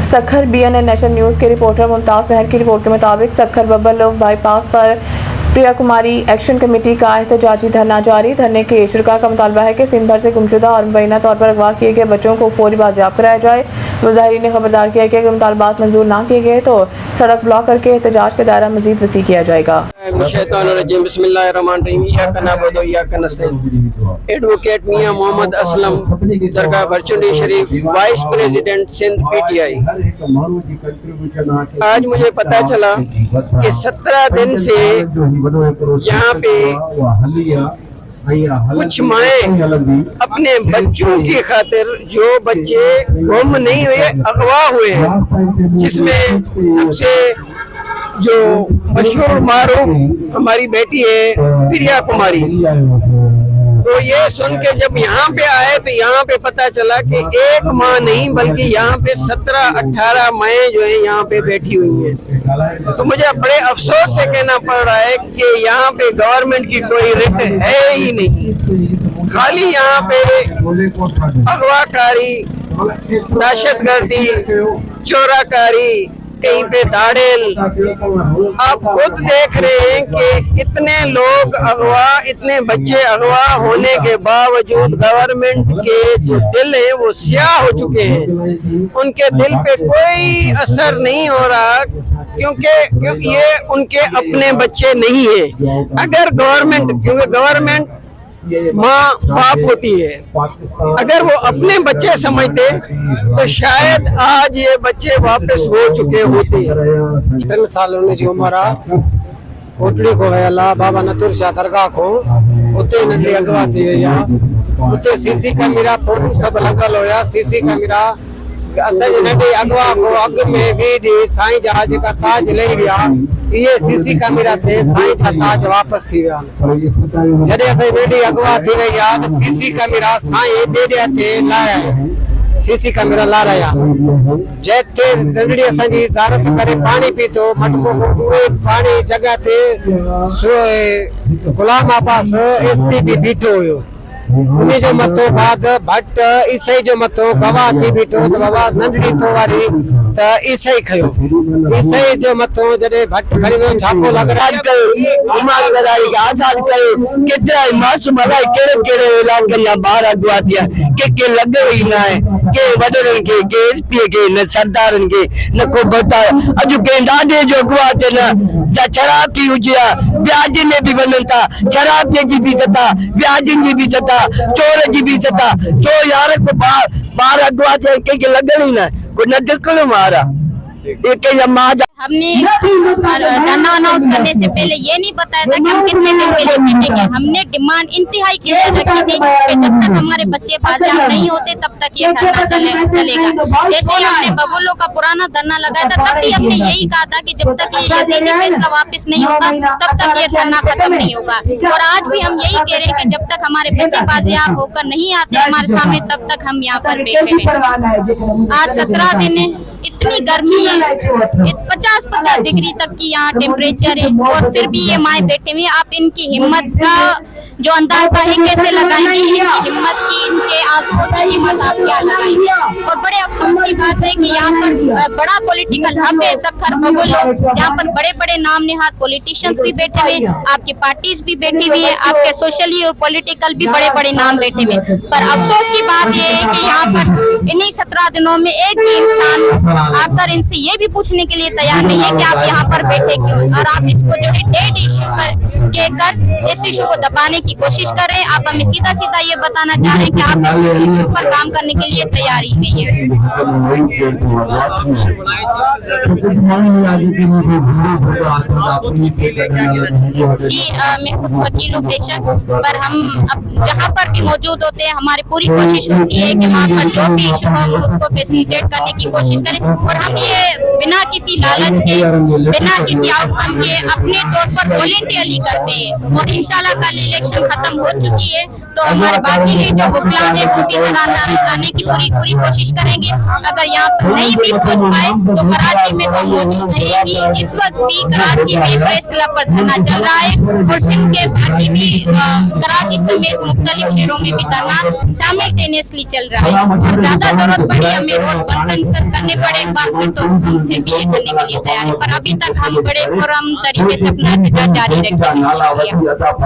Sukkur BNN national news के reporter Mumtaz महर की report के मुताबिक सखर बब्बर बाईपास पर प्रिया कुमारी एक्शन कमेटी का एहतजाजी धरना जारी। धरने के शुरा का मुतालबा है कि सिंध भर से गुमशुदा और मुबैना तौर पर अगवा किए गए बच्चों को फौरी बाजियाब कराया जाए। मुजाहिरीन ने खबरदार किया कि अगर मुतालबात मंजूर ना किए गए तो सड़क ब्लॉक करके एहतजाज का दायरा मजीद वसी किया जाएगा। एडवोकेट मियां मोहम्मद असलम, दरगाह बरचुंडी शरीफ, वाइस प्रेसिडेंट सिंध PTI। आज मुझे पता चला कि 17 दिन से यहाँ पे कुछ माएँ अपने बच्चों की खातिर, जो बच्चे गुम नहीं हुए अगवा हुए हैं, जिसमें सबसे जो मशहूर मारूफ हमारी बेटी है प्रिया कुमारी। तो ये सुन के जब यहाँ पे आए तो यहाँ पे पता चला कि एक माँ नहीं बल्कि यहाँ पे 17-18 माएँ जो है यहाँ पे बैठी हुई हैं। तो मुझे बड़े अफसोस से कहना पड़ रहा है कि यहाँ पे गवर्नमेंट की कोई रिट है ही नहीं। खाली यहाँ पे अगवाकारी, दहशतगर्दी, चोराकारी, कहीं पे दाड़ेल। आप खुद देख रहे हैं कि कितने लोग अगवा, इतने बच्चे अगवा होने के बावजूद गवर्नमेंट के जो दिल हैं वो स्याह हो चुके हैं। उनके दिल पे कोई असर नहीं हो रहा क्योंकि ये उनके अपने बच्चे नहीं है। अगर गवर्नमेंट, क्योंकि गवर्नमेंट माँ बाप होती है, अगर वो अपने बच्चे समझते तो शायद आज ये बच्चे वापस हो चुके होते। 3 साल जी उम्र कोटड़ी को वयला बाबा नतुर शाह दरगाह को उते नंढी अगवा थी वई आहे। उते CC कैमरा फोटो सब लगल होया। CC कैमरा असांजे नंढी अगवा को अग में भी साईं जा जेका ताज लही विया, ये CC कैमरा थे साईं जा ताज वापस थी विया। जॾहिं असांजी नंढी अगवा थी वई आहे त CC कैमरा साईं ॾेॾे हथे लाया, CC कैमरा लाराया। जैसे नंढड़ी असांजी ज़ारत करे पानी पीतो, मटको पूरे पानी जगह ते गुलाम अब्बास SP भी बीठो हुयो। उन्हीं जो मथो बाद भट्ट ईसाई जो मथो गवाह थी बीठो त बाबा नंढड़ी तो वारी त ईसाई खयो। ईसाई जो मथो जॾहिं भट्ट खणी वियो, छापो लॻराज कयो, उमार लॻाई, आज़ाद कयो। केतिरा मासूम अलाए कहिड़े कहिड़े इलाइक़नि जा ॿार अॻुवा थिया के लॻो ई न आहे, के वॾनि खे, के SP खे, न सरदारनि खे न को बतायो। अॼु कंहिं ॾाढे जो अॻुवा थिए न शराब थी हुजे, ब्याज में भी वञनि था, शराब जी भी सता, ब्याजनि जी भी सता, चोर जी भी सता। तो यार को बार अगवा थे के लगल ही ना कोई न दिखलो मारा एक माँ। हमने धरना अनाउंस करने से पहले ये नहीं बताया था कि हम कितने दिन के लिए बैठेंगे। हमने डिमांड इंतहाई की रखी थी कि जब तक हमारे बच्चे बाजियाब नहीं होते तब तक ये धरना चलेगा। जैसे ही हमने बबुलों का पुराना धरना लगाया था तब भी हमने यही कहा था कि जब तक ये यजीदी फैसला वापस नहीं होगा तब तक ये धरना खत्म नहीं होगा। और आज भी हम यही कह रहे हैं कि जब तक हमारे बच्चे बाजियाब होकर नहीं आते हमारे सामने तब तक हम यहाँ पर बैठे हैं। आज 17 दिन है, इतनी गर्मी है, 50 डिग्री तक की यहाँ टेम्परेचर है और फिर भी ये माए बैठे हुए। आप इनकी हिम्मत का जो अंदाजा है कैसे लगाएंगे, इनकी हिम्मत की, इनके आंसुओं की हिम्मत आप क्या लगाएंगे। और बड़े अफसोस की बात है कि यहाँ पर बड़ा पॉलिटिकल हब है सखर बबुल, यहाँ पर बड़े बड़े नाम निहाद पॉलिटिशियंस भी बैठे हुए, आपकी पार्टीज भी बैठी हुई है, आपके सोशली और पॉलिटिकल भी बड़े बड़े नाम बैठे हुए। पर अफसोस की बात ये है कि यहाँ पर इन्हीं 17 दिनों में एक भी इंसान आकर इनसे ये भी पूछने के लिए तैयार नहीं है कि आप यहाँ पर बैठे क्यों। और आप इसको जो है डेड इश्यू कहकर इस इश्यू को दबाने की कोशिश कर रहे हैं। आप हमें सीधा सीधा ये बताना चाह रहे हैं कि आप इस इश्यू पर काम करने के लिए तैयार ही नहीं है। जी मैं खुद वकील हूँ पेशा, पर हम जहाँ पर भी मौजूद होते हैं हमारी पूरी कोशिश होती है कि वहाँ पर जो भी इश्यू हो उसको फैसिलिटेट करने की कोशिश करें। और हम ये बिना किसी लालच के, बिना किसी आउटकम के अपने तौर पर वॉलंटियरली करते हैं। और इंशाल्लाह कल इलेक्शन खत्म हो चुकी है तो हमारे बाकी जो वो प्लान है वो भी लाने की पूरी कोशिश करेंगे। अगर यहाँ पर नहीं भी पहुँच पाए तो कराची में तो मौजूद रहेगी। इस वक्त भी कराची में प्रेस क्लब पर धरना चल रहा है और सिंध के बाकी भी कराची समेत मुख्तलिफ शहरों में भी धरना साइमल्टेनियसली चल रहा है। और ज्यादा जरूरत पड़ी हमें रोड बंद करने पड़े एक बार फिर तो हम फिर भी ये करने के लिए तैयार है, पर अभी तक हम बड़े पुरअमन तरीके से अपना एहतजाज जारी रखेंगे। शुक्रिया।